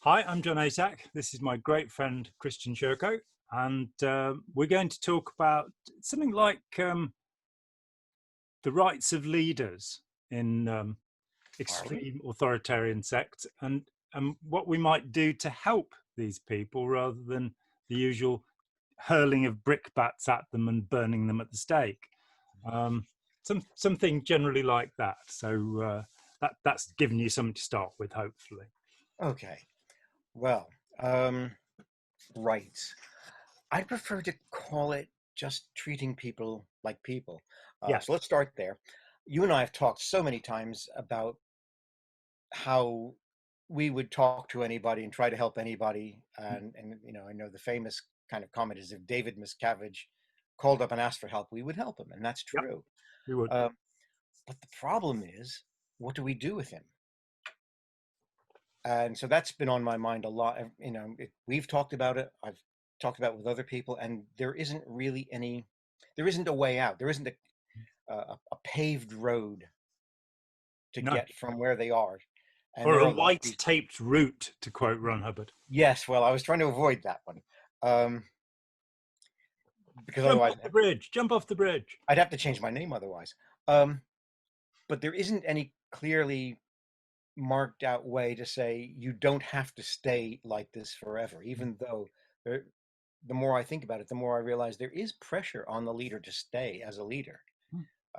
Hi, I'm John Atack. This is my great friend Christian Szurko, and we're going to talk about something like the rights of leaders in extreme authoritarian sects, and what we might do to help these people rather than the usual hurling of brickbats at them and burning them at the stake. Something generally like that. So that's given you something to start with, hopefully. Okay. Well, rights. I prefer to call it just treating people like people. Yeah. So let's start there. You and I have talked so many times about how we would talk to anybody and try to help anybody. And I know the famous kind of comment is if David Miscavige called up and asked for help, we would help him. And that's Yep, true. we would. But the problem is, what do we do with him? And so that's been on my mind a lot. We've talked about it. I've talked about it with other people, and there isn't a way out. There isn't a paved road to No. get from where they are. And Or there a are white taped route, to quote Ron Hubbard. Yes, well, I was trying to avoid that one. Because Jump otherwise off the bridge. Jump off the bridge. I'd have to change my name otherwise. But there isn't any clearly marked out way to say you don't have to stay like this forever, even though the more I think about it, the more I realize there is pressure on the leader to stay as a leader.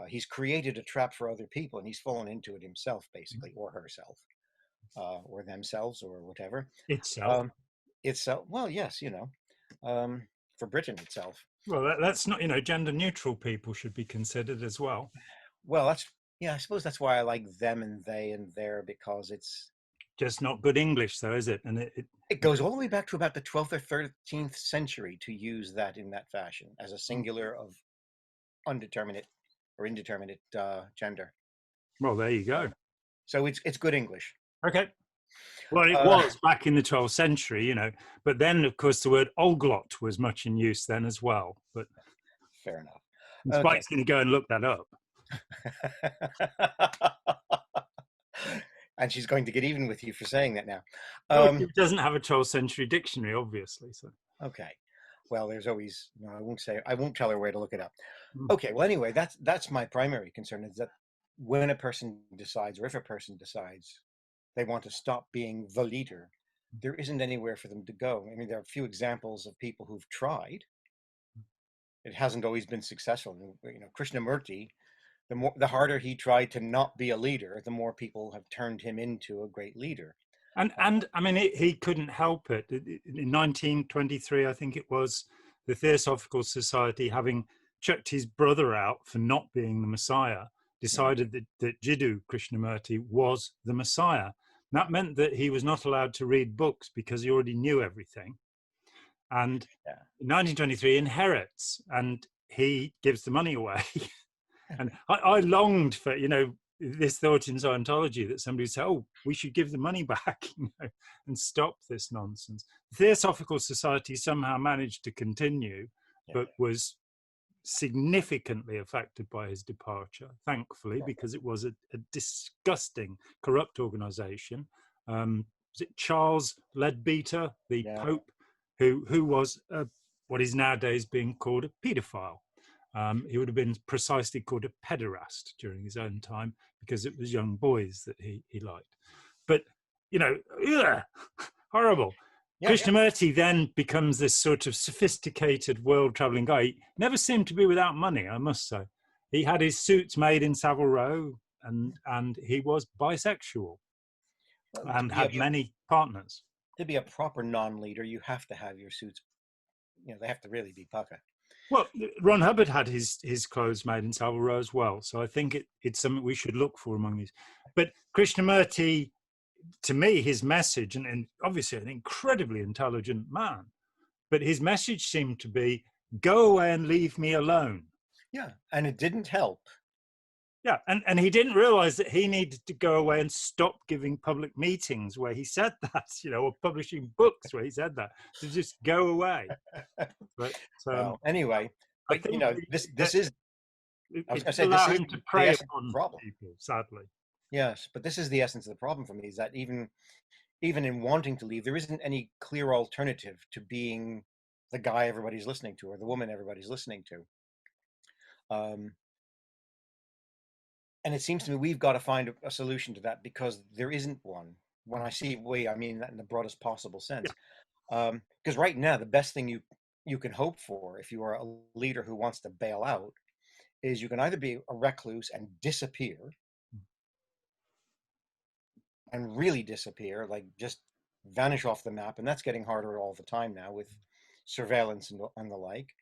He's created a trap for other people, and he's fallen into it himself, basically, or herself, or themselves, or whatever. Itself. Well, yes, for Britain itself. Well, that's not, gender neutral people should be considered as well. Well, I suppose that's why I like them and they and their, because it's just not good English, though, is it? And it goes all the way back to about the 12th or 13th century to use that in that fashion as a singular of undeterminate or indeterminate gender. Well, there you go. So it's good English. Okay. Well, it was back in the 12th century, but then, of course, the word oalglot was much in use then as well. But fair enough. Spike's going to go and look that up. And she's going to get even with you for saying that now. It doesn't have a 12th century dictionary, obviously. So okay. Well, there's always I won't tell her where to look it up. Okay. Well, anyway, that's my primary concern, is that when a person decides, or if a person decides they want to stop being the leader, there isn't anywhere for them to go. I mean, there are a few examples of people who've tried. It hasn't always been successful. Krishnamurti, the harder he tried to not be a leader, the more people have turned him into a great leader. And I mean, he couldn't help it. In 1923, I think it was, the Theosophical Society, having chucked his brother out for not being the Messiah, decided that Jiddu Krishnamurti was the Messiah. That meant that he was not allowed to read books because he already knew everything. And in 1923, inherits, and he gives the money away. And I longed for, this thought in Scientology that somebody would say, oh, we should give the money back, and stop this nonsense. The Theosophical Society somehow managed to continue, but was significantly affected by his departure, thankfully, because it was a disgusting, corrupt organization. Was it Charles Leadbeater, the Pope, who was what is nowadays being called a paedophile? He would have been precisely called a pederast during his own time, because it was young boys that he liked. But, horrible. Krishnamurti then becomes this sort of sophisticated world-traveling guy. He never seemed to be without money, I must say. He had his suits made in Savile Row, and he was bisexual and had many partners. To be a proper non-leader, you have to have your suits, they have to really be pucka. Well, Ron Hubbard had his clothes made in Savile Row as well. So I think it's something we should look for among these. But Krishnamurti, to me, his message, and obviously an incredibly intelligent man, but his message seemed to be, go away and leave me alone. Yeah, and it didn't help. Yeah, and he didn't realize that he needed to go away and stop giving public meetings where he said that, or publishing books where he said that, to just go away. But well, anyway, but this is. I was going to say, this is him to prey upon people, sadly. Yes, but this is the essence of the problem for me, is that even even in wanting to leave, there isn't any clear alternative to being the guy everybody's listening to or the woman everybody's listening to. And it seems to me we've got to find a solution to that, because there isn't one. When I see we, I mean that in the broadest possible sense. Because right now, the best thing you can hope for if you are a leader who wants to bail out is you can either be a recluse and disappear, and really disappear, like just vanish off the map, and that's getting harder all the time now with surveillance and the like,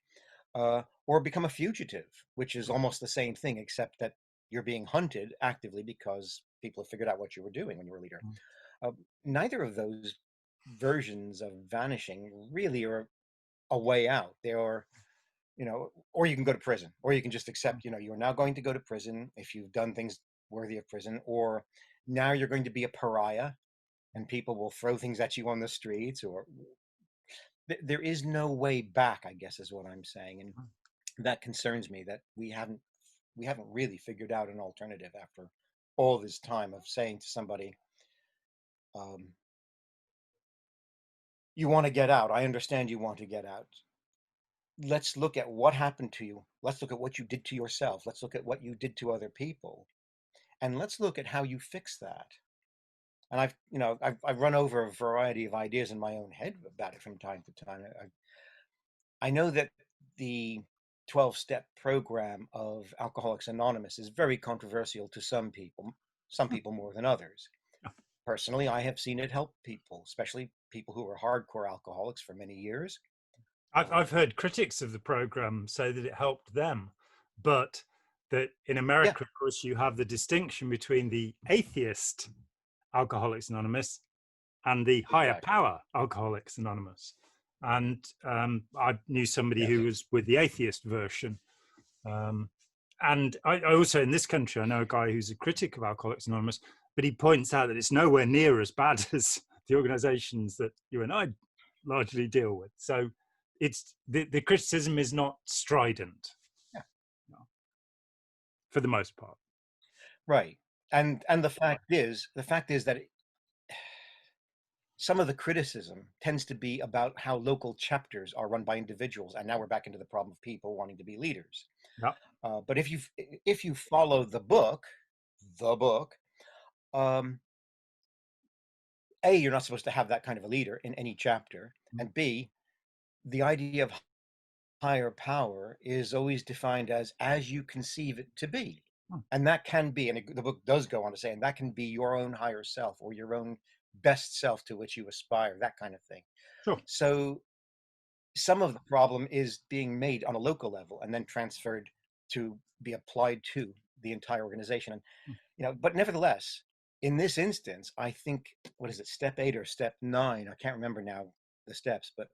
or become a fugitive, which is almost the same thing, except that you're being hunted actively because people have figured out what you were doing when you were a leader. Neither of those versions of vanishing really are a way out. They are, or you can go to prison, or you can just accept, you're now going to go to prison if you've done things worthy of prison, or now you're going to be a pariah and people will throw things at you on the streets, or there is no way back, I guess is what I'm saying. And that concerns me, that we haven't really figured out an alternative after all this time of saying to somebody, you want to get out. I understand you want to get out. Let's look at what happened to you. Let's look at what you did to yourself. Let's look at what you did to other people. And let's look at how you fix that. And I've run over a variety of ideas in my own head about it from time to time. I know that the 12-step program of Alcoholics Anonymous is very controversial to some people more than others. Personally, I have seen it help people, especially people who were hardcore alcoholics for many years. I've heard critics of the program say that it helped them, but that in America, of course, you have the distinction between the atheist Alcoholics Anonymous and the higher power Alcoholics Anonymous. And I knew somebody who was with the atheist version. And I also, in this country, I know a guy who's a critic of Alcoholics Anonymous, but he points out that it's nowhere near as bad as the organizations that you and I largely deal with. So it's the criticism is not strident, for the most part. Right. And the fact is that some of the criticism tends to be about how local chapters are run by individuals, and now we're back into the problem of people wanting to be leaders. But if you follow the book, A, you're not supposed to have that kind of a leader in any chapter, and B, the idea of higher power is always defined as you conceive it to be. And that can be, and the book does go on to say, and that can be your own higher self or your own best self to which you aspire, that kind of thing. So some of the problem is being made on a local level and then transferred to be applied to the entire organization. And but nevertheless, in this instance, I think, what is it, step 8 or step 9? I can't remember now the steps, but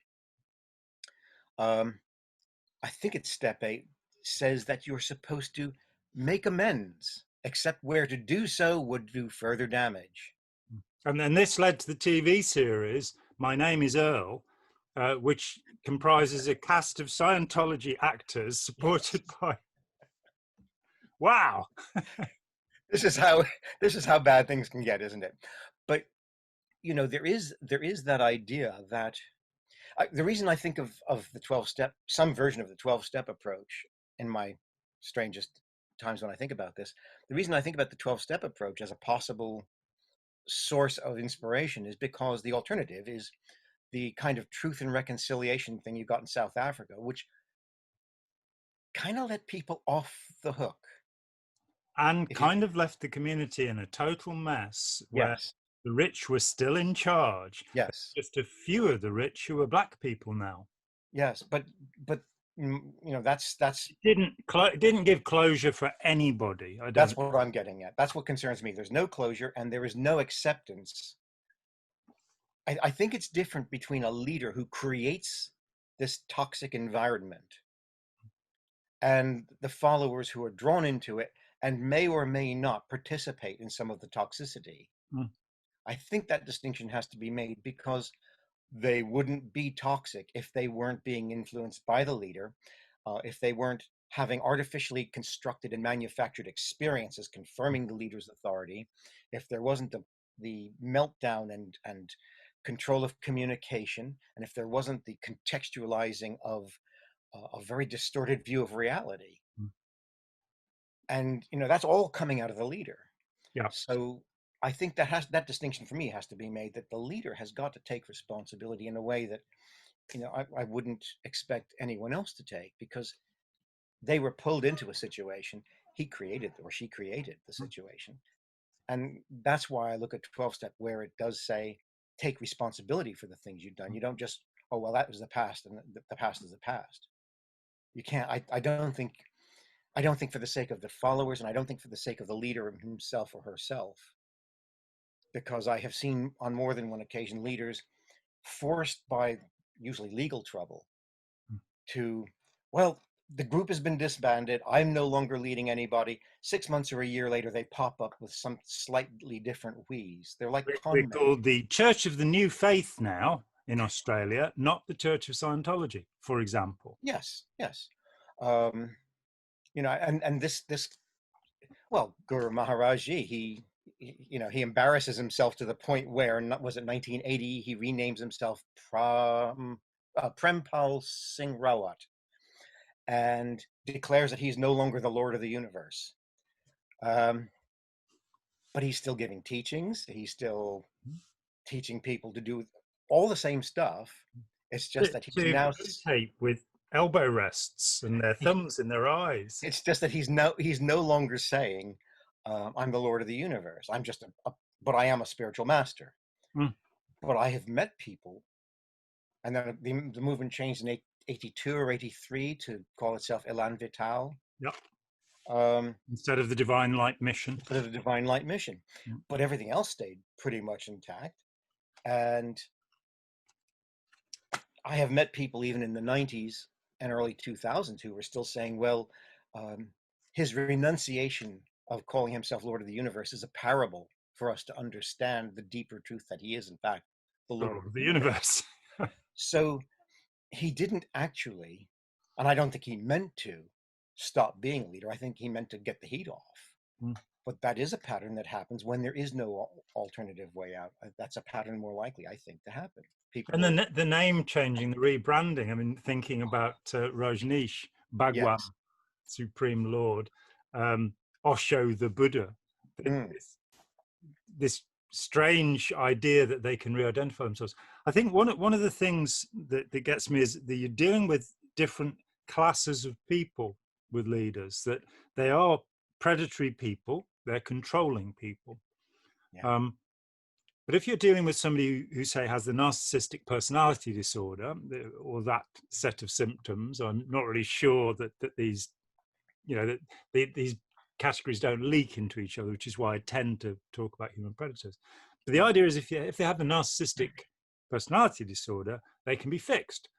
I think it's step 8, says that you're supposed to make amends, except where to do so would do further damage. And then this led to the TV series, My Name is Earl, which comprises a cast of Scientology actors supported by... Wow. This is how bad things can get, isn't it? But there is that idea that the reason I think of the 12-step, some version of the 12-step approach in my strangest times when I think about this, the reason I think about the 12-step approach as a possible source of inspiration is because the alternative is the kind of truth and reconciliation thing you got in South Africa, which kind of let people off the hook. And kind of left the community in a total mess where the rich were still in charge. Yes. Just a few of the rich who were black people now. Yes, but that's it didn't give closure for anybody. That's what I'm getting at. That's what concerns me. There's no closure and there is no acceptance. I think it's different between a leader who creates this toxic environment and the followers who are drawn into it and may or may not participate in some of the toxicity. I think that distinction has to be made, because they wouldn't be toxic if they weren't being influenced by the leader, if they weren't having artificially constructed and manufactured experiences confirming the leader's authority, if there wasn't a the meltdown and control of communication, and if there wasn't the contextualizing of a very distorted view of reality. Mm. And that's all coming out of the leader. Yeah. So I think that distinction for me has to be made, that the leader has got to take responsibility in a way that I wouldn't expect anyone else to take, because they were pulled into a situation. He created, or she created the situation. And that's why I look at 12-step, where it does say take responsibility for the things you've done. You don't just, oh well, that was the past, and the past is the past. You can't. I don't think for the sake of the followers, and I don't think for the sake of the leader himself or herself, because I have seen on more than one occasion leaders forced by usually legal trouble to, well, the group has been disbanded, I'm no longer leading anybody. 6 months or a year later, they pop up with some slightly different wheeze. They're like We're con men. called the Church of the New Faith now in Australia, not the Church of Scientology, for example. Yes. And this, well, Guru Maharajji, he embarrasses himself to the point where, was it 1980, he renames himself Prempal Singh Rawat, and declares that he's no longer the Lord of the universe. But he's still giving teachings. He's still teaching people to do all the same stuff. It's just that he's now with elbow rests and their thumbs in their eyes. It's just that he's no longer saying, I'm the Lord of the universe. I'm just but I am a spiritual master. Mm. But I have met people, and then the movement changed in 82 or 83 to call itself Elan Vital. Yep. Instead of the Divine Light Mission. Instead of the Divine Light Mission. Mm. But everything else stayed pretty much intact. And I have met people even in the 90s and early 2000s who were still saying, well, his renunciation of calling himself Lord of the Universe is a parable for us to understand the deeper truth that he is, in fact, the Lord of the universe. So he didn't actually, and I don't think he meant to, stop being a leader. I think he meant to get the heat off. Mm. But that is a pattern that happens when there is no alternative way out. That's a pattern more likely, I think, to happen. People, and the name changing, the rebranding. I mean, thinking about Rajneesh, Bhagwan, yes. Supreme Lord, Osho the Buddha. Mm. This strange idea that they can re-identify themselves. I think one of the things that gets me is that you're dealing with different classes of people with leaders, that they are predatory people, they're controlling people. Yeah. But if you're dealing with somebody who say has the narcissistic personality disorder or that set of symptoms, I'm not really sure that these, that these categories don't leak into each other, which is why I tend to talk about human predators. But the idea is if they have the narcissistic personality disorder, they can be fixed.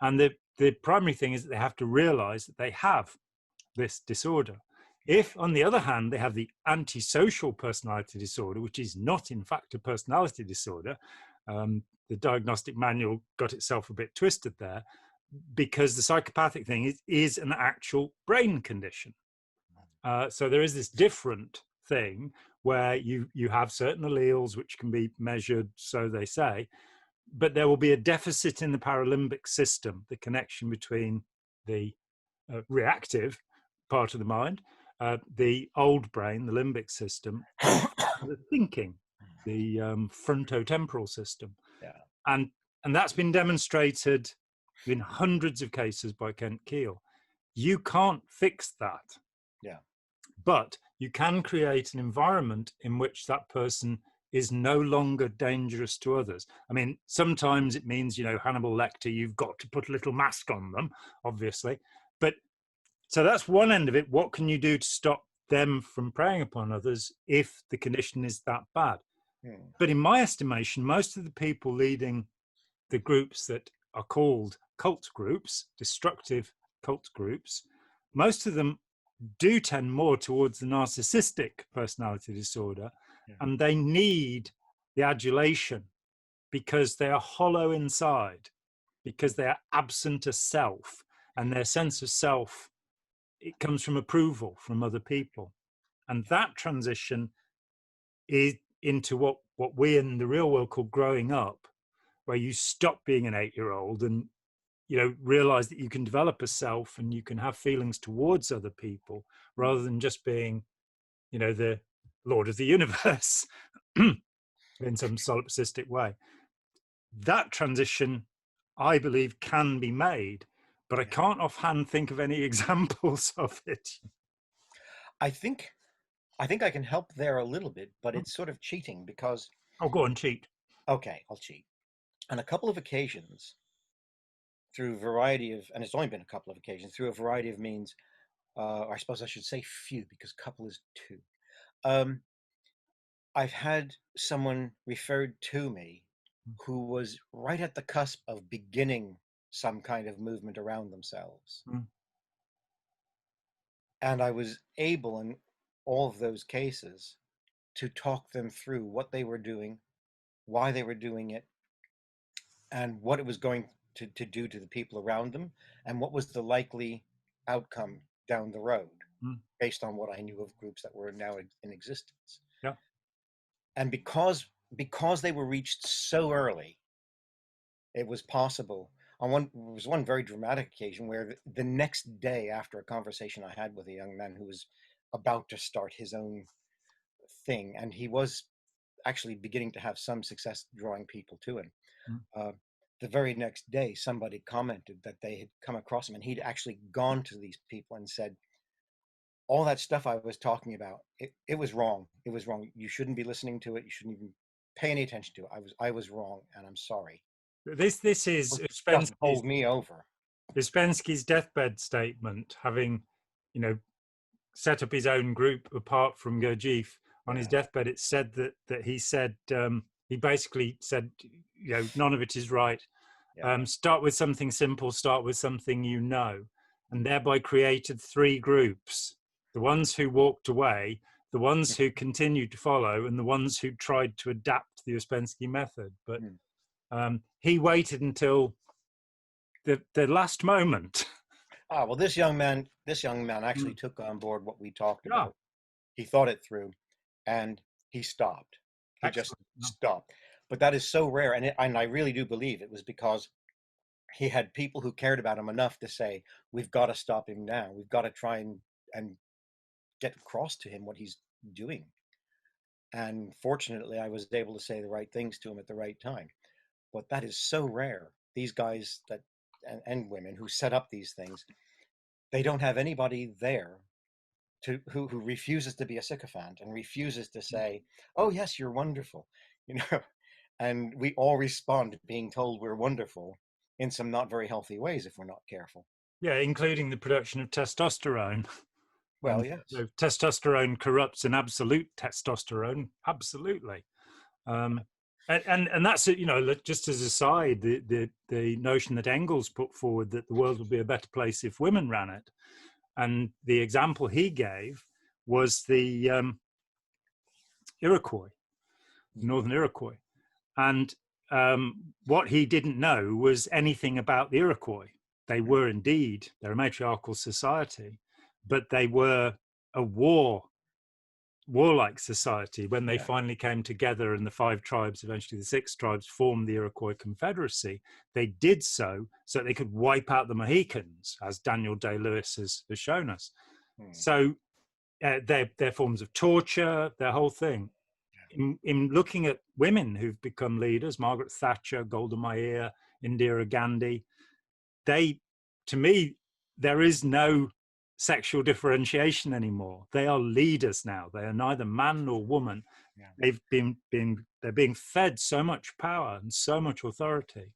And the primary thing is that they have to realize that they have this disorder. If, on the other hand, they have the antisocial personality disorder, which is not, in fact, a personality disorder, the diagnostic manual got itself a bit twisted there, because the psychopathic thing is an actual brain condition. So there is this different thing where you have certain alleles which can be measured, so they say, but there will be a deficit in the paralimbic system, the connection between the reactive part of the mind, the old brain, the limbic system, the thinking, the frontotemporal system. Yeah. And that's been demonstrated in hundreds of cases by Kent Keel. You can't fix that. Yeah. But you can create an environment in which that person is no longer dangerous to others. I mean, sometimes it means, Hannibal Lecter, you've got to put a little mask on them, obviously. But so that's one end of it. What can you do to stop them from preying upon others if the condition is that bad? Yeah. But in my estimation, most of the people leading the groups that are called cult groups, destructive cult groups, most of them do tend more towards the narcissistic personality disorder, yeah. And they need the adulation because they are hollow inside, because they are absent of self, and their sense of self, it comes from approval from other people. And that transition is into what what we in the real world call growing up, where you stop being an 8-year-old and, you know, realize that you can develop a self and you can have feelings towards other people rather than just being, you know, the Lord of the universe in some solipsistic way. That transition, I believe, can be made, but I can't offhand think of any examples of it. I think I can help there a little bit, but it's sort of cheating because, Oh, go on, cheat. okay, I'll cheat. On a couple of occasions, through a variety of, and it's only been a couple of occasions, through a variety of means, or I suppose I should say few because couple is two. I've had someone referred to me who was right at the cusp of beginning some kind of movement around themselves. Mm. And I was able in all of those cases to talk them through what they were doing, why they were doing it, and what it was going to do to the people around them, and what was the likely outcome down the road based on what I knew of groups that were now in existence. Yeah. And because they were reached so early, it was possible. There was one very dramatic occasion where the next day after a conversation I had with a young man who was about to start his own thing, and he was actually beginning to have some success drawing people to him. The very next day, somebody commented that they had come across him and he'd actually gone to these people and said, all that stuff I was talking about, it was wrong. It was wrong. You shouldn't be listening to it. You shouldn't even pay any attention to it. I was wrong, and I'm sorry. This is Just hold me over. Ouspensky's deathbed statement, having, you know, set up his own group apart from Gurdjieff on his deathbed. It said that he said, he basically said, you know, none of it is right. Start with something simple, start with something you know, and thereby created 3 groups: the ones who walked away, the ones who continued to follow, and the ones who tried to adapt the Ouspensky method. But he waited until the last moment. Ah, well, this young man actually took on board what we talked about. He thought it through, and he stopped. He just stopped. But that is so rare, and I really do believe it was because he had people who cared about him enough to say, we've got to stop him now. We've got to try and get across to him what he's doing. And fortunately, I was able to say the right things to him at the right time. But that is so rare. These guys and women who set up these things, they don't have anybody there who refuses to be a sycophant and refuses to say, oh yes, you're wonderful, you know. And we all respond to being told we're wonderful in some not very healthy ways if we're not careful. Yeah, including the production of testosterone. Well, yes. So testosterone corrupts an absolute testosterone, absolutely. And that's, you know, just as a side, the notion that Engels put forward that the world would be a better place if women ran it, and the example he gave was the Iroquois, Northern Iroquois, and what he didn't know was anything about the Iroquois. They were indeed, they're a matriarchal society, but they were a warlike society. When they finally came together and the 5 tribes, eventually the 6 tribes, formed the Iroquois Confederacy, they did so they could wipe out the Mohicans, as Daniel Day-Lewis has shown us. So their forms of torture, their whole thing. In looking at women who've become leaders, Margaret Thatcher, Golda Meir, Indira Gandhi, to me, there is no sexual differentiation anymore. They are leaders now. They are neither man nor woman. They're being fed so much power and so much authority,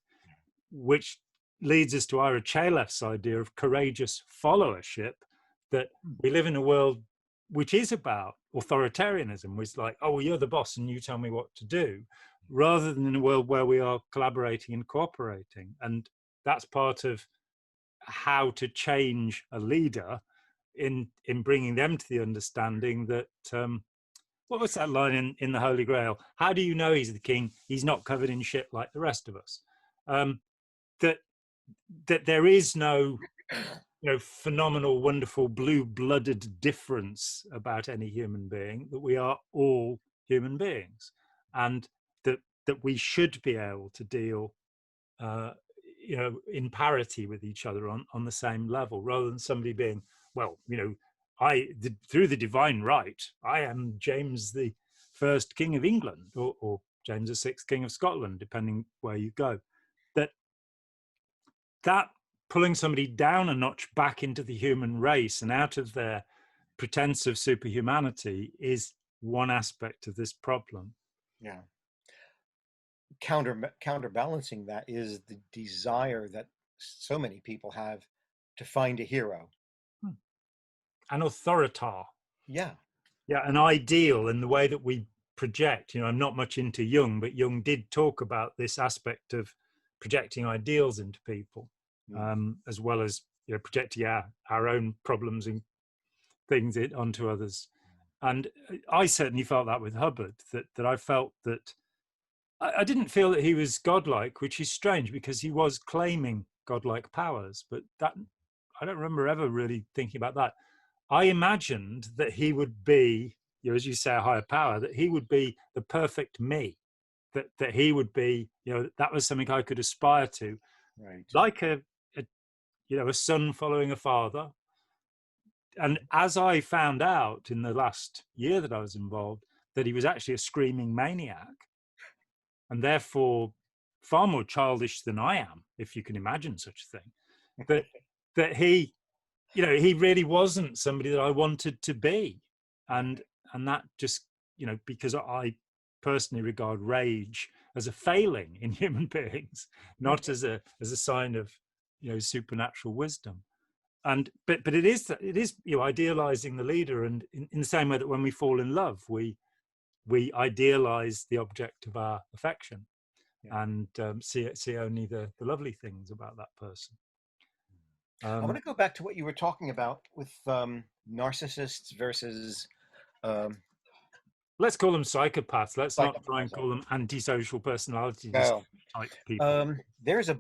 which leads us to Ira Chalef's idea of courageous followership, that we live in a world which is about authoritarianism, which is like, oh, well, you're the boss and you tell me what to do, rather than in a world where we are collaborating and cooperating. And that's part of how to change a leader in bringing them to the understanding that, what was that line in the Holy Grail? How do you know he's the king? He's not covered in shit like the rest of us. That there is no, you know, phenomenal, wonderful, blue-blooded difference about any human being, that we are all human beings. and that we should be able to deal, in parity with each other on the same level, rather than somebody being, well, through the divine right, I am James the First King of England, or James the Sixth King of Scotland, depending where you go. That pulling somebody down a notch back into the human race and out of their pretense of superhumanity is one aspect of this problem. Yeah. Counterbalancing that is the desire that so many people have to find a hero. An authoritar. Yeah. Yeah, an ideal in the way that we project. I'm not much into Jung, but Jung did talk about this aspect of projecting ideals into people, as well as projecting our own problems and things onto others. And I certainly felt that with Hubbard, that I felt that I didn't feel that he was godlike, which is strange because he was claiming godlike powers, but that I don't remember ever really thinking about that. I imagined that he would be, as you say, a higher power, that he would be the perfect me, that he would be, that was something I could aspire to, right? Like a son following a father. And as I found out in the last year that I was involved, that he was actually a screaming maniac, and therefore far more childish than I am, if you can imagine such a thing, that he really wasn't somebody that I wanted to be. And that just, because I personally regard rage as a failing in human beings, not as a sign of, supernatural wisdom. And but it is idealizing the leader, and in the same way that when we fall in love, we idealize the object of our affection, and see only the lovely things about that person. I want to go back to what you were talking about with narcissists versus. Let's call them psychopaths. Let's not try and call them antisocial personality type people. There's a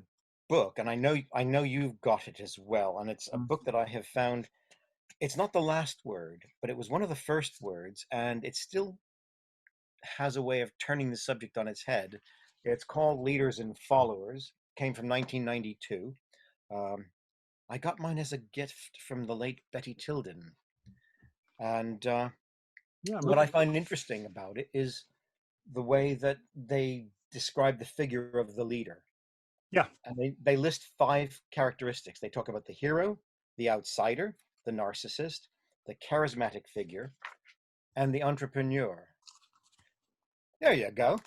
book, and I know you've got it as well, and it's a book that I have found. It's not the last word, but it was one of the first words, and it still has a way of turning the subject on its head. It's called Leaders and Followers. Came from 1992. I got mine as a gift from the late Betty Tilden. And what I find interesting about it is the way that they describe the figure of the leader. Yeah. And they list 5 characteristics. They talk about the hero, the outsider, the narcissist, the charismatic figure, and the entrepreneur. There you go.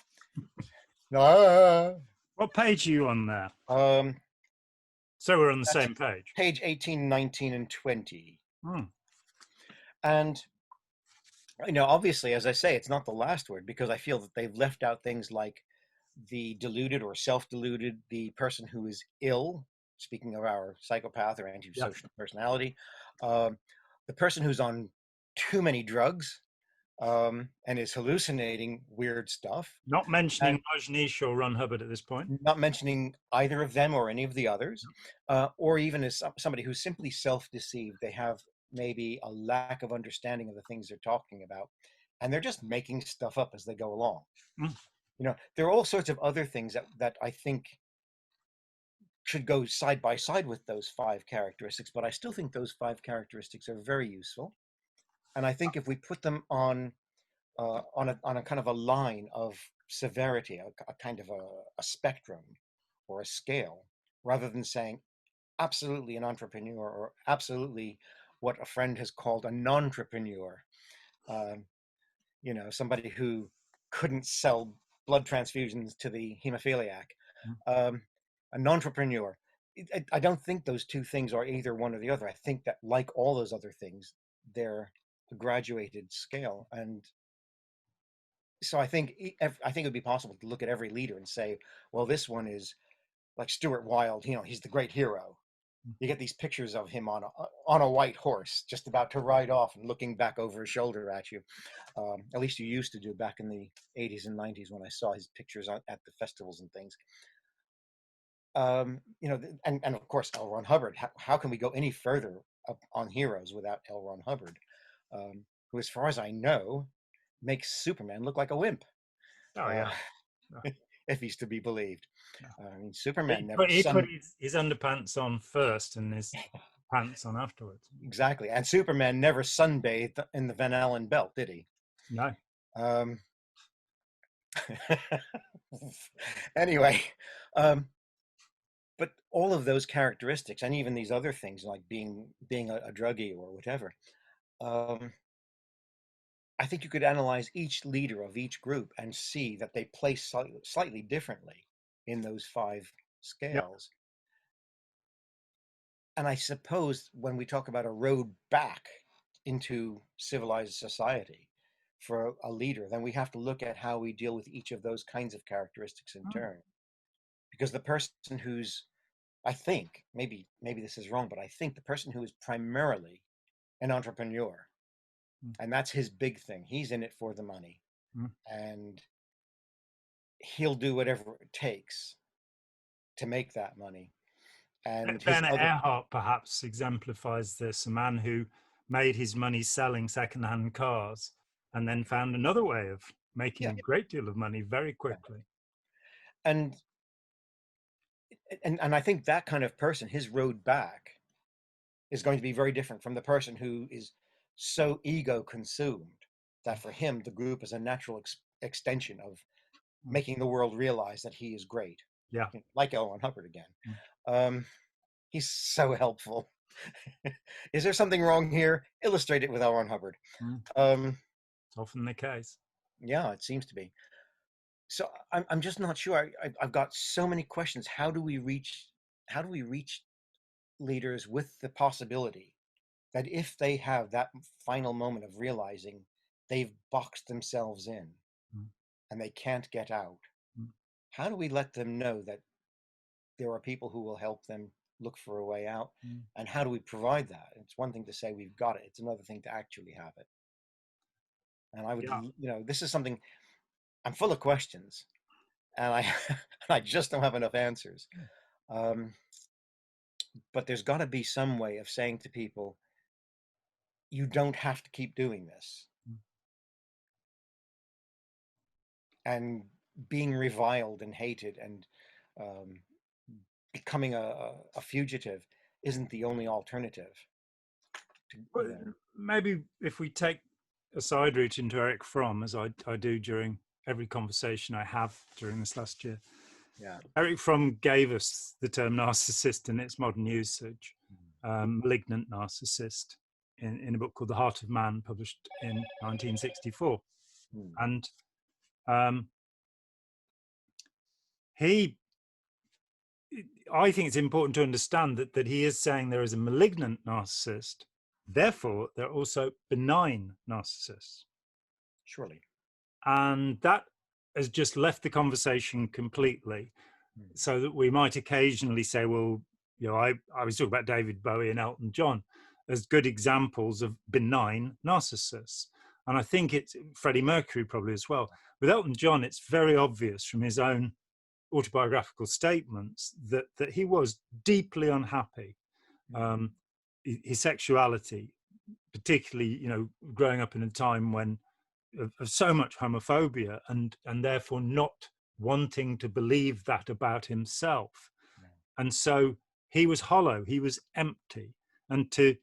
What page are you on there? So we're on the same page. Page 18, 19, and 20. And, obviously, as I say, it's not the last word, because I feel that they've left out things like the deluded or self-deluded, the person who is ill, speaking of our psychopath or antisocial personality, the person who's on too many drugs, and is hallucinating weird stuff. Not mentioning Rajneesh or Ron Hubbard at this point. Not mentioning either of them or any of the others, or even as somebody who's simply self-deceived. They have maybe a lack of understanding of the things they're talking about, and they're just making stuff up as they go along. There are all sorts of other things that I think should go side by side with those 5 characteristics, but I still think those 5 characteristics are very useful. And I think if we put them on a kind of a line of severity, a kind of a spectrum or a scale, rather than saying absolutely an entrepreneur or absolutely what a friend has called a non-entrepreneur, somebody who couldn't sell blood transfusions to the hemophiliac, a non-entrepreneur. I don't think those 2 things are either one or the other. I think that, like all those other things, they're a graduated scale. And so I think it would be possible to look at every leader and say, well, this one is like Stuart Wilde, he's the great hero. You get these pictures of him on a white horse, just about to ride off and looking back over his shoulder at you. At least you used to do back in the 80s and 90s when I saw his pictures at the festivals and things. And of course, L. Ron Hubbard. How can we go any further on heroes without L. Ron Hubbard, who, as far as I know, makes Superman look like a wimp. Oh uh, yeah. Yeah. if he's to be believed. Yeah. I mean, But Superman never he put sun his underpants on first and his pants on afterwards. exactly, and Superman never sunbathed in the Van Allen belt, did he? No. Um, anyway, um, but all of those characteristics, and even these other things like being a druggie or whatever, um, I think you could analyze each leader of each group and see that they place slightly differently in those five Yeah. scales. And I suppose when we talk about a road back into civilized society for a leader, then we have to look at how we deal with each of those kinds of characteristics in Mm. turn. Because the person who's, I think, maybe this is wrong, but I think the person who is primarily an entrepreneur, Mm. and that's his big thing, he's in it for the money, Mm. and he'll do whatever it takes to make that money. And his Werner other, Erhard perhaps exemplifies this, a man who made his money selling second-hand cars and then found another way of making yeah, a great deal of money very yeah. quickly. and and I think that kind of person, his road back is going to be very different from the person who is so ego consumed that for him the group is a natural extension of Mm. making the world realize that he is great. Yeah. Like L. Ron Hubbard again. Mm. He's so helpful. Is there something wrong here? Illustrate it with L. Ron Hubbard. Mm. Um, It's often the case. yeah, it seems to be. So I'm just not sure. I've got so many questions. How do we reach leaders with the possibility that if they have that final moment of realizing they've boxed themselves in Mm. and they can't get out, Mm. how do we let them know that there are people who will help them look for a way out? Mm. And how do we provide that? It's one thing to say we've got it, it's another thing to actually have it. And I would, Yeah. this is something, I'm full of questions, and I I just don't have enough answers. Um, but there's got to be some way of saying to people, you don't have to keep doing this. Mm. And being reviled and hated and um, becoming a fugitive isn't the only alternative. Well, maybe if we take a side route into Eric Fromm, as I do during every conversation I have during this last year, Yeah. Eric Fromm gave us the term narcissist in its modern usage, malignant narcissist, in a book called The Heart of Man, published in 1964. And I think it's important to understand that he is saying there is a malignant narcissist. Therefore, there are also benign narcissists. Surely. And that has just left the conversation completely, so that we might occasionally say, well, you know, I was talking about David Bowie and Elton John as good examples of benign narcissists. And I think it's Freddie Mercury probably as well. With Elton John, it's very obvious from his own autobiographical statements that he was deeply unhappy. His sexuality, particularly, you know, growing up in a time when of so much homophobia, and therefore not wanting to believe that about himself. And so he was hollow, he was empty, and to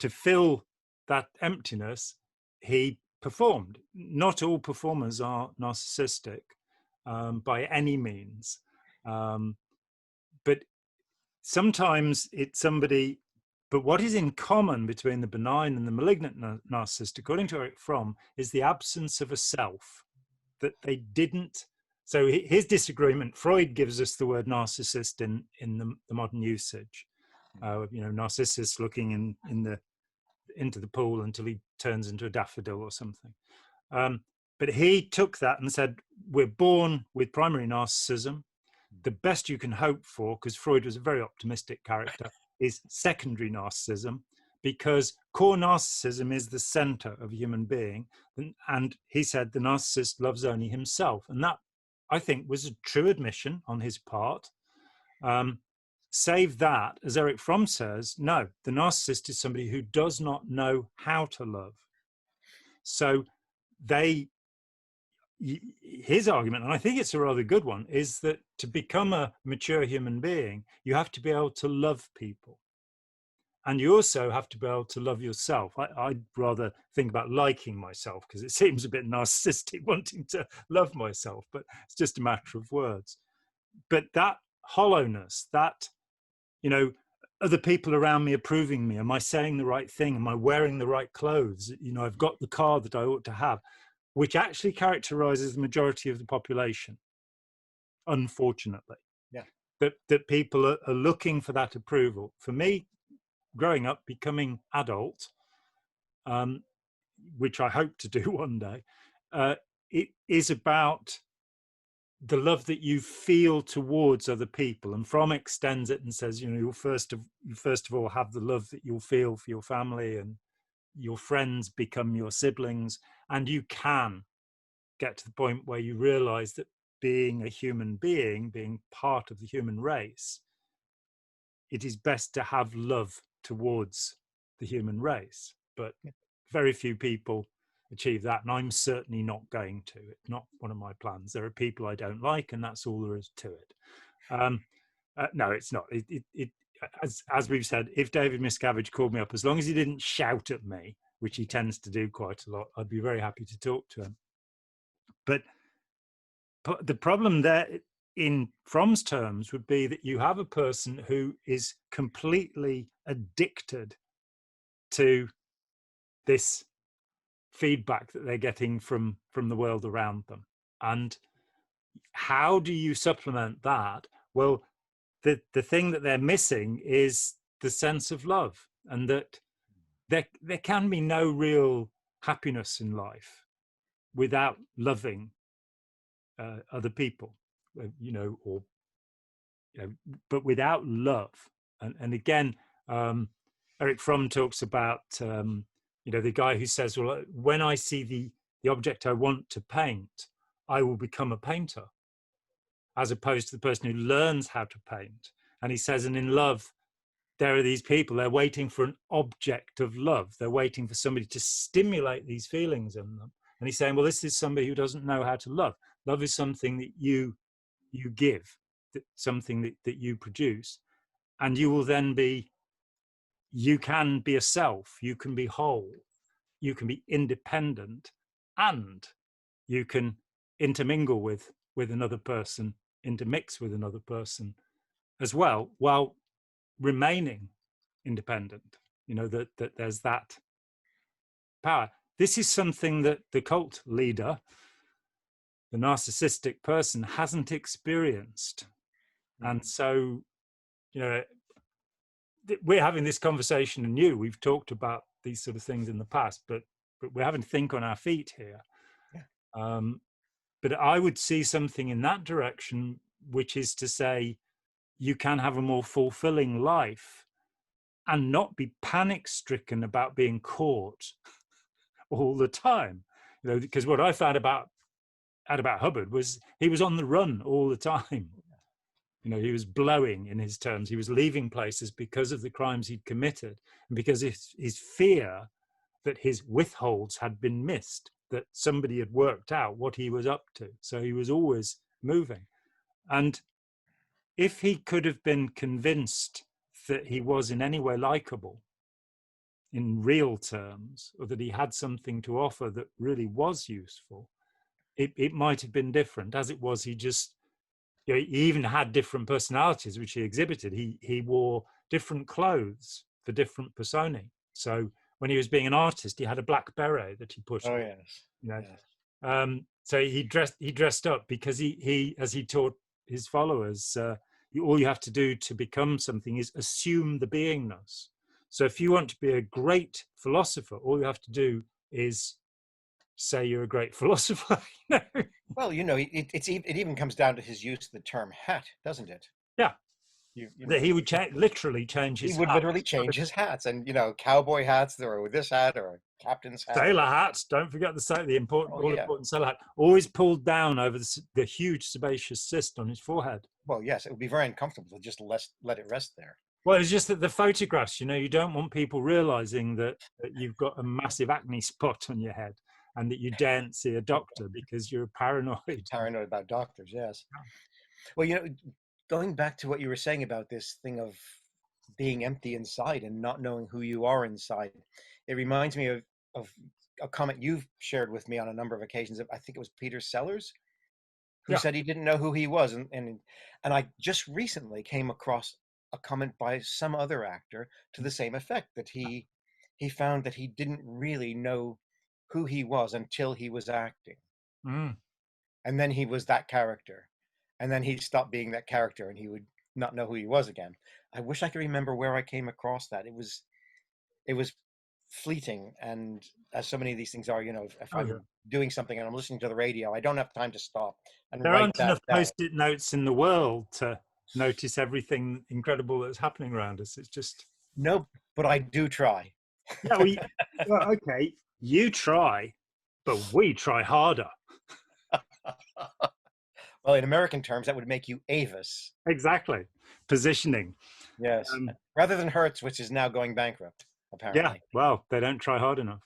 fill that emptiness, he performed. Not all performers are narcissistic by any means, but sometimes it's somebody. But what is in common between the benign and the malignant narcissist, according to Eric Fromm, is the absence of a self, that they didn't. So his disagreement, Freud gives us the word narcissist in the modern usage. You know, Narcissus looking into the pool until he turns into a daffodil or something. But he took that and said, we're born with primary narcissism. The best you can hope for, because Freud was a very optimistic character, is secondary narcissism, because core narcissism is the center of a human being. And he said the narcissist loves only himself. And that, I think, was a true admission on his part. Save that, as Eric Fromm says, no, the narcissist is somebody who does not know how to love. So they his argument, and I think it's a rather good one, is that to become a mature human being, you have to be able to love people. And you also have to be able to love yourself. I'd rather think about liking myself, because it seems a bit narcissistic wanting to love myself, but it's just a matter of words. But that hollowness, that, are the people around me approving me? Am I saying the right thing? Am I wearing the right clothes? I've got the car that I ought to have, which actually characterizes the majority of the population, unfortunately. Yeah. That people are looking for that approval. For me, growing up, becoming adult, which I hope to do one day, it is about the love that you feel towards other people, and Fromm extends it and says, you first of all have the love that you'll feel for your family, and your friends become your siblings, and you can get to the point where you realize that being a human being, being part of the human race, it is best to have love towards the human race. But very few people achieve that, and I'm certainly not going to. It's not one of my plans. There are people I don't like, and that's all there is to it. No, it's not. As we've said, if David Miscavige called me up, as long as he didn't shout at me, which he tends to do quite a lot, I'd be very happy to talk to him. But the problem there, in Fromm's terms, would be that you have a person who is completely addicted to this feedback that they're getting from the world around them. And how do you supplement that? Well, the thing that they're missing is the sense of love, and that there can be no real happiness in life without loving other people, but without love. And again, Eric Fromm talks about, the guy who says, well, when I see the object I want to paint, I will become a painter, as opposed to the person who learns how to paint. And he says, and in love, there are these people, they're waiting for an object of love. They're waiting for somebody to stimulate these feelings in them. And he's saying, well, this is somebody who doesn't know how to love. Love is something that you give, something that you produce. And you will then you can be a self, you can be whole, you can be independent, and you can intermingle with another person, intermix with another person as well, while remaining independent. That there's that power. This is something that the cult leader, the narcissistic person, hasn't experienced. And so, we're having this conversation anew. We've talked about these sort of things in the past, but we're having to think on our feet here. Yeah. But I would see something in that direction, which is to say, you can have a more fulfilling life and not be panic-stricken about being caught all the time. Because what I found out about Hubbard was he was on the run all the time. He was blowing, in his terms. He was leaving places because of the crimes he'd committed, and because his fear that his withholds had been missed, that somebody had worked out what he was up to. So he was always moving. And if he could have been convinced that he was in any way likable in real terms, or that he had something to offer that really was useful, it might have been different. As it was, he just, he even had different personalities, which he exhibited. He wore different clothes for different personae. So when he was being an artist, he had a black beret that he put on. Yes. Yes. So he dressed up because he as he taught his followers, all you have to do to become something is assume the beingness. So if you want to be a great philosopher, all you have to do is say you're a great philosopher. Well, it even comes down to his use of the term hat, doesn't it? Yeah. That he would literally change his hat. He would literally change his hats, and cowboy hats, or this hat, or a captain's hat. Sailor hats. Don't forget the important sailor hat, always pulled down over the huge sebaceous cyst on his forehead. Well, yes, it would be very uncomfortable to just let it rest there. Well, it's just that the photographs, you don't want people realizing that you've got a massive acne spot on your head. and that you daren't see a doctor because you're paranoid. Paranoid about doctors, yes. Well, going back to what you were saying about this thing of being empty inside and not knowing who you are inside, it reminds me of a comment you've shared with me on a number of occasions. I think it was Peter Sellers who Yeah. said he didn't know who he was, and I just recently came across a comment by some other actor to the same effect, that he found that he didn't really know who he was until he was acting, Mm. and then he was that character, and then he stopped being that character and he would not know who he was again. I wish I could remember where I came across that. It was fleeting, and as so many of these things are, if Oh, yeah. I'm doing something and I'm listening to the radio, I don't have time to stop and There write aren't that enough down. post-it notes in the world to notice everything incredible that's happening around us. It's just, No, but I do try. yeah, well, okay, you try, but we try harder. Well, in American terms, that would make you Avis. Exactly. Positioning. Yes. Um, Rather than Hertz, which is now going bankrupt, yeah, apparently. well, they don't try hard enough.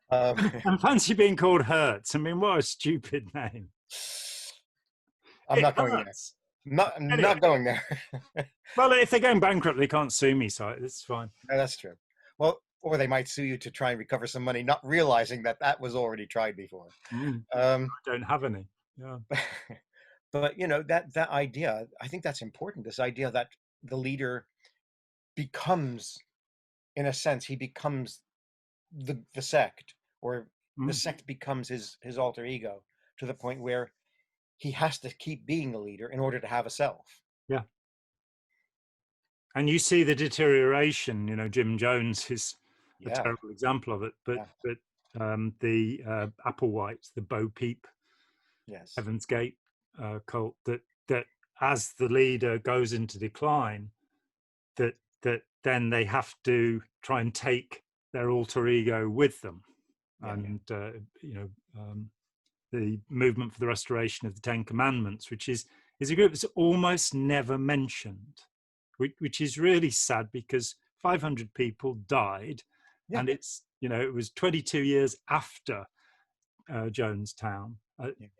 Um, And fancy being called Hertz. I mean, what a stupid name. I'm It not going there. hurts. Not Anyway, going there. well, if they're going bankrupt, they can't sue me, so it's fine. No, that's true. Well, or they might sue you to try and recover some money, not realizing that that was already tried before. I don't have any. Yeah. But that idea, I think that's important. This idea that the leader becomes, in a sense, he becomes the sect, or the sect becomes his alter ego, to the point where he has to keep being the leader in order to have a self. Yeah. And you see the deterioration. Jim Jones is a terrible example of it. But the Applewhites, the Bo Peep, Yes, Heaven's Gate cult, that as the leader goes into decline, that then they have to try and take their alter ego with them. And the movement for the restoration of the Ten Commandments, which is a group that's almost never mentioned, which is really sad, because 500 people died, and it's it was 22 years after Jonestown.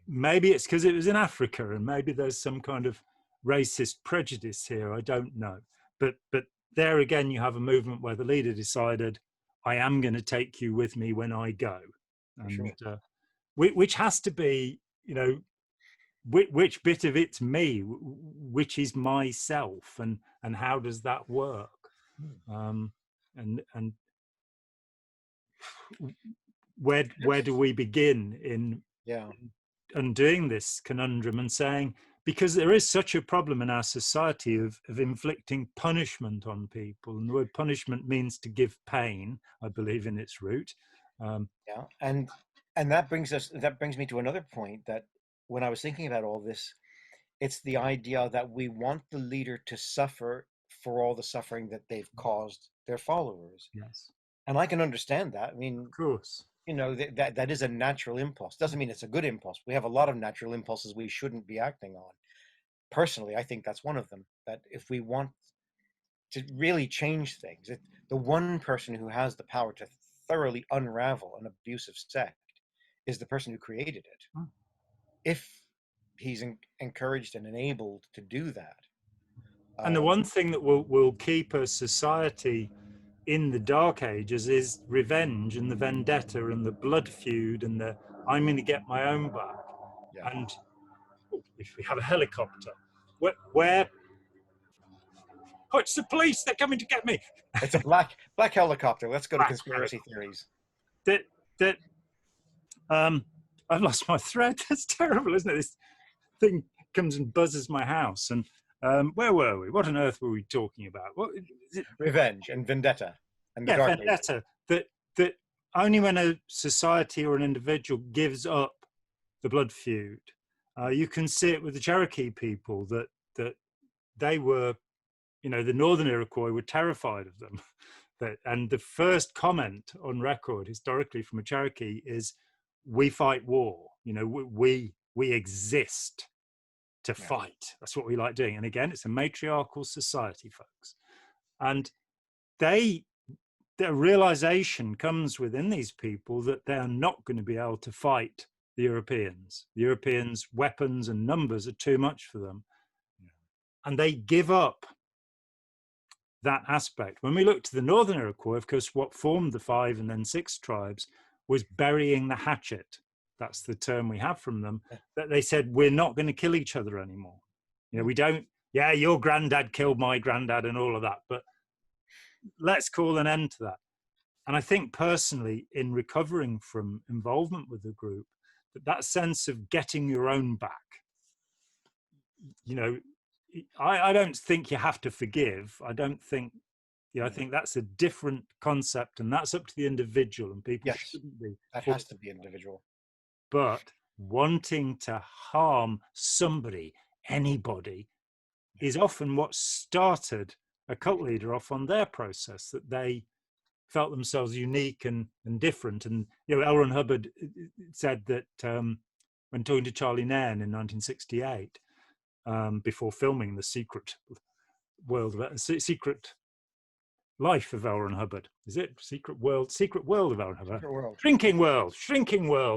Maybe it's because it was in Africa, and maybe there's some kind of racist prejudice here. I don't know, but there again, you have a movement where the leader decided, I am going to take you with me when I go, and which has to be, which bit of it's me, which is myself, and how does that work? And where do we begin in undoing this conundrum and saying, because there is such a problem in our society of inflicting punishment on people, and the word punishment means to give pain, I believe, in its root. And that brings me to another point, that when I was thinking about all this, it's the idea that we want the leader to suffer for all the suffering that they've caused their followers. Yes. And I can understand that. I mean, of course, that is a natural impulse. Doesn't mean it's a good impulse. We have a lot of natural impulses we shouldn't be acting on. Personally, I think that's one of them, that if we want to really change things, the one person who has the power to thoroughly unravel an abusive sect is the person who created it. If he's encouraged and enabled to do that. And the one thing that will keep a society in the Dark Ages is revenge, and the vendetta, and the blood feud, and the I'm going to get my own back. And if we have a helicopter, where oh, it's the police, they're coming to get me. It's a black helicopter. Let's go to conspiracy theories. I've lost my thread. That's terrible, isn't it? This thing comes and buzzes my house. And where were we? What on earth were we talking about? What is it? Revenge and vendetta. And the Dark vendetta. That only when a society or an individual gives up the blood feud, you can see it with the Cherokee people, that they were, the Northern Iroquois were terrified of them. And the first comment on record historically from a Cherokee is, we fight war. We exist to fight. That's what we like doing. And again, it's a matriarchal society, folks. And they the realization comes within these people that they're not going to be able to fight the Europeans. The Europeans' weapons and numbers are too much for them. And they give up that aspect. When we look to the Northern Iroquois, of course, what formed the 5 and then 6 tribes was burying the hatchet. That's the term we have from them, that they said, we're not going to kill each other anymore. You know, we don't, yeah, your granddad killed my granddad and all of that, but let's call an end to that. And I think personally, in recovering from involvement with the group, that sense of getting your own back, you know, I don't think you have to forgive. I don't think, you know, I think that's a different concept, and that's up to the individual, and people shouldn't be. That has to be individual. But wanting to harm somebody, anybody, is often what started a cult leader off on their process, that they felt themselves unique and different. And, you know, L. Ron Hubbard said that when talking to Charlie Nairn in 1968, before filming The Secret Life of L. Ron Hubbard. Is it Secret World of L. Ron Hubbard? Shrinking World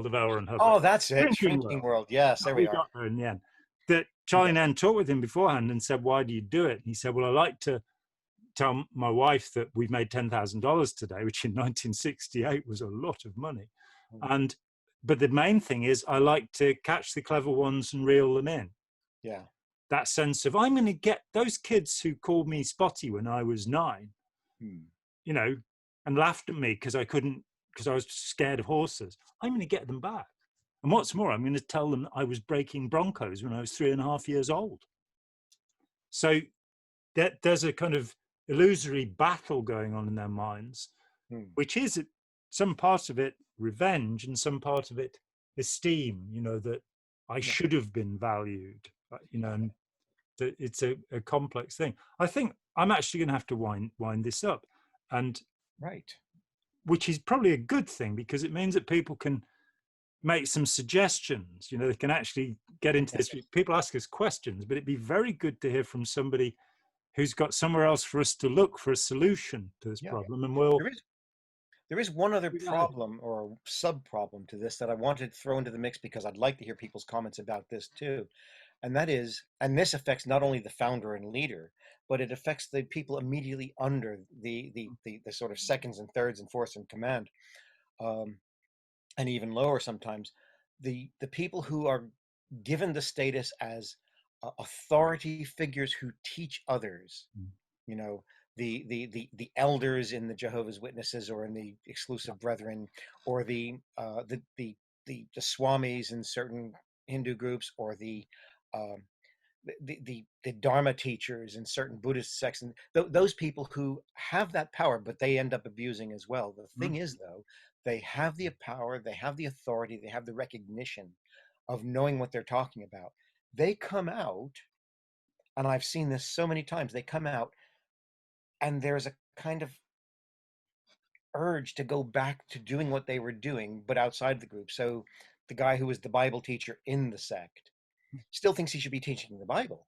of L. Ron Hubbard. Oh, that's it. Shrinking World. Yes, there we are. Got there in the end. That Charlie Nairn talked with him beforehand and said, why do you do it? And he said, well, I like to tell my wife that we've made $10,000 today, which in 1968 was a lot of money. But the main thing is I like to catch the clever ones and reel them in. Yeah. That sense of, I'm going to get those kids who called me Spotty when I was 9, you know, and laughed at me because I was scared of horses. I'm going to get them back. And what's more, I'm going to tell them that I was breaking broncos when I was 3.5 years old. So there's a kind of illusory battle going on in their minds, which is some part of it revenge and some part of it esteem, you know, that I should have been valued, you know, and that it's a complex thing. I think I'm actually going to have to wind this up, and which is probably a good thing, because it means that people can make some suggestions, you know, they can actually get into this. People ask us questions, but it'd be very good to hear from somebody who's got somewhere else for us to look for a solution to this problem. And there is one other problem or sub problem to this that I wanted to throw into the mix, because I'd like to hear people's comments about this too. And that is, and this affects not only the founder and leader, but it affects the people immediately under the sort of seconds and thirds and fourths in command, and even lower sometimes. The people who are given the status as authority figures who teach others, you know, the elders in the Jehovah's Witnesses or in the Exclusive Brethren, or the swamis in certain Hindu groups, or the Dharma teachers in certain Buddhist sects, and those people who have that power, but they end up abusing as well. The thing is, though, they have the power, they have the authority, they have the recognition of knowing what they're talking about. They come out, and I've seen this so many times, they come out and there's a kind of urge to go back to doing what they were doing, but outside the group. So the guy who was the Bible teacher in the sect still thinks he should be teaching the Bible.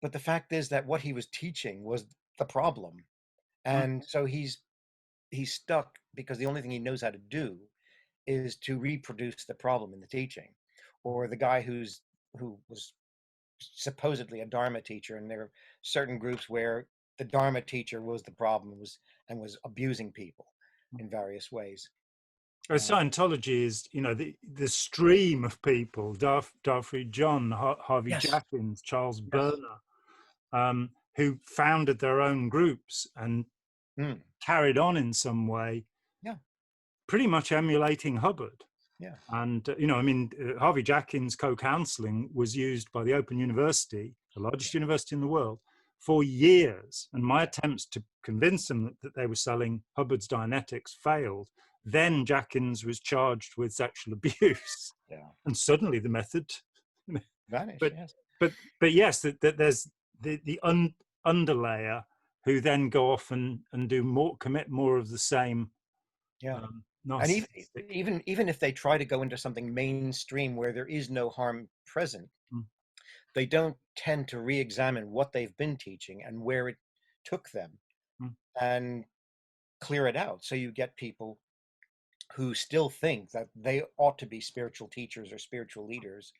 But the fact is that what he was teaching was the problem. And so he's stuck, because the only thing he knows how to do is to reproduce the problem in the teaching. Or the guy who was supposedly a Dharma teacher, and there are certain groups where the Dharma teacher was the problem, was abusing people in various ways. Scientology is, you know, the stream of people, Darfrey John, Harvey Jackins, Charles Berner, who founded their own groups and carried on in some way, pretty much emulating Hubbard. And, you know, I mean, Harvey Jackins' co-counseling was used by the Open University, the largest university in the world, for years. And my attempts to convince them that they were selling Hubbard's Dianetics failed. Then Jackins was charged with sexual abuse. And suddenly the method vanished. But yes, that there's the underlayer who then go off and commit more of the same. And even if they try to go into something mainstream where there is no harm present, they don't tend to re-examine what they've been teaching and where it took them. And clear it out. So you get people who still think that they ought to be spiritual teachers or spiritual leaders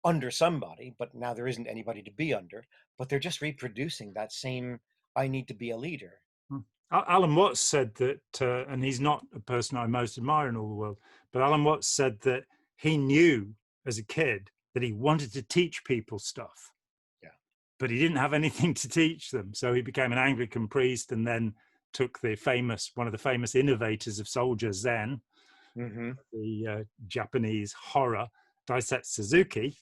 under somebody, but now there isn't anybody to be under, but they're just reproducing that same, I need to be a leader. Alan Watts said that, and he's not a person I most admire in all the world, but Alan Watts said that he knew as a kid that he wanted to teach people stuff, but he didn't have anything to teach them. So he became an Anglican priest and then took one of the famous innovators of soldier Zen, the Japanese horror, Daisetsu Suzuki,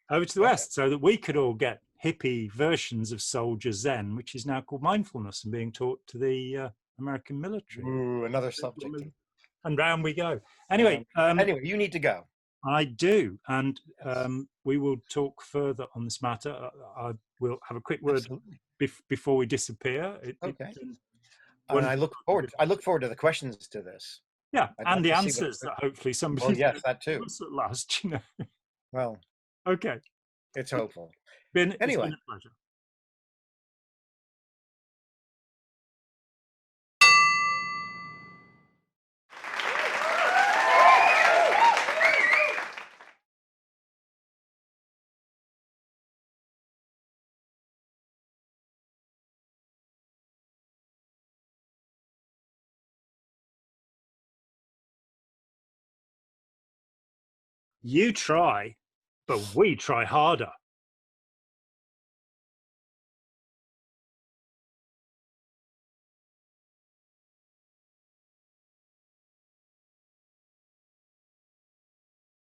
over to the West, so that we could all get hippie versions of soldier Zen, which is now called mindfulness and being taught to the American military. Ooh, another subject. And round we go. Anyway, anyway, you need to go. I do, and we will talk further on this matter. I will have a quick word before we disappear. Okay. And I look forward to the questions to this. Yeah, and the answers that hopefully somebody. Well, yes, that too. At last, you know. Well. Okay. It's hopeful. Anyway. It's been a pleasure. You try, but we try harder.